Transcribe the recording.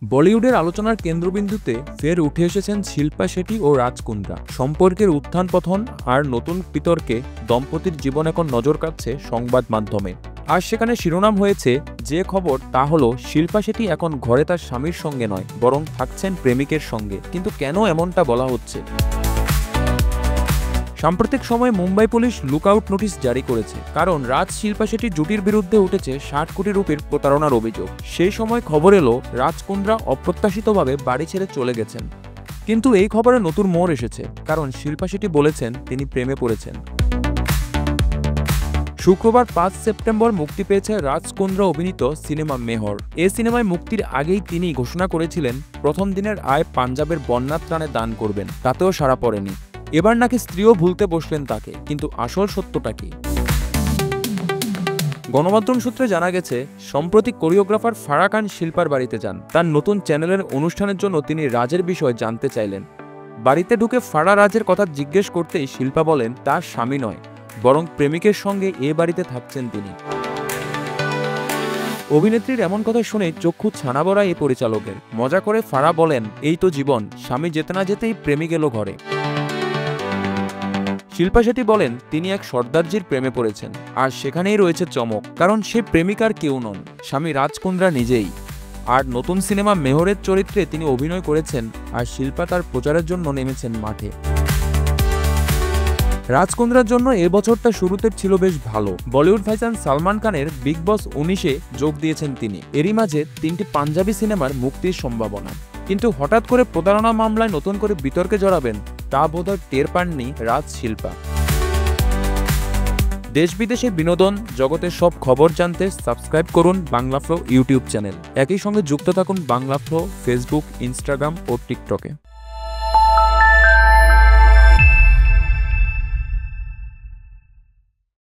বলিউডের আলোচনার কেন্দ্রবিন্দুতে ফের উঠে এসেছেন শিল্পা শেঠি ও রাজ কুন্দ্রা। সম্পর্কের উত্থান পতন আর নতুন বিতর্কে দম্পতির জীবন এখন নজর কাটছে সংবাদ মাধ্যমে। আর সেখানে শিরোনাম হয়েছে যে খবর, তা হলো শিল্পা শেঠি এখন ঘরে তার স্বামীর সঙ্গে নয়, বরং থাকছেন প্রেমিকের সঙ্গে। কিন্তু কেন এমনটা বলা হচ্ছে? সাম্প্রতিক সময়ে মুম্বাই পুলিশ লুকআউট নোটিশ জারি করেছে, কারণ রাজ শিল্পা শেঠির জুটির বিরুদ্ধে উঠেছে ৬০ কোটি রুপির প্রতারণার অভিযোগ। সেই সময় খবর এলো রাজ কুন্দ্রা অপ্রত্যাশিতভাবে বাড়ি ছেড়ে চলে গেছেন। কিন্তু এই খবরে নতুন মোড় এসেছে, কারণ শিল্পা শেঠি বলেছেন তিনি প্রেমে পড়েছেন। শুক্রবার ৫ সেপ্টেম্বর মুক্তি পেয়েছে রাজ কুন্দ্রা অভিনীত সিনেমা মেহর। এই সিনেমায় মুক্তির আগেই তিনি ঘোষণা করেছিলেন প্রথম দিনের আয় পাঞ্জাবের বন্যা ত্রাণে দান করবেন, তাতেও সাড়া পড়েনি। এবার নাকি স্ত্রীও ভুলতে বসলেন তাকে। কিন্তু আসল সত্যটা কি? গণমাধ্যম সূত্রে জানা গেছে, সম্প্রতি কোরিওগ্রাফার ফারাহ খান শিল্পার বাড়িতে যান। তার নতুন চ্যানেলের অনুষ্ঠানের জন্য তিনি রাজের বিষয়ে জানতে চাইলেন। বাড়িতে ঢুকে ফারাহ রাজের কথা জিজ্ঞেস করতেই শিল্পা বলেন তার স্বামী নয়, বরং প্রেমিকের সঙ্গে এ বাড়িতে থাকছেন তিনি। অভিনেত্রীর এমন কথা শুনে চক্ষু ছানা বড়া এই পরিচালকের। মজা করে ফারাহ বলেন, এই তো জীবন, স্বামী যেতে না যেতেই প্রেমিক এলো ঘরে। শিল্পা শেঠি বলেন তিনি এক সর্দারজির প্রেমে পড়েছেন। আর সেখানেই রয়েছে চমক, কারণ সে প্রেমিকার কেউ নন, স্বামী রাজ কুন্দ্রা নিজেই। আর নতুন সিনেমা মেহরের চরিত্রে তিনি অভিনয় করেছেন, আর শিল্পা তার প্রচারের জন্য নেমেছেন মাঠে। রাজ কুন্দ্রার জন্য এ বছরটা শুরুতে ছিল বেশ ভালো। বলিউড ভাইজান সালমান খানের বিগ বস ১৯-এ যোগ দিয়েছেন তিনি। এরই মাঝে ৩টি পাঞ্জাবি সিনেমার মুক্তির সম্ভাবনা। কিন্তু হঠাৎ করে প্রতারণা মামলায় নতুন করে বিতর্কে জড়াবেন, তা বোধহয় টের পাননি রাজ শিল্পা। দেশ বিদেশের বিনোদন জগতের সব খবর জানতে সাবস্ক্রাইব করুন বাংলা ফ্লো ইউটিউব চ্যানেল। একই সঙ্গে যুক্ত থাকুন বাংলা ফ্লো ফেসবুক, ইনস্টাগ্রাম ও টিকটকে।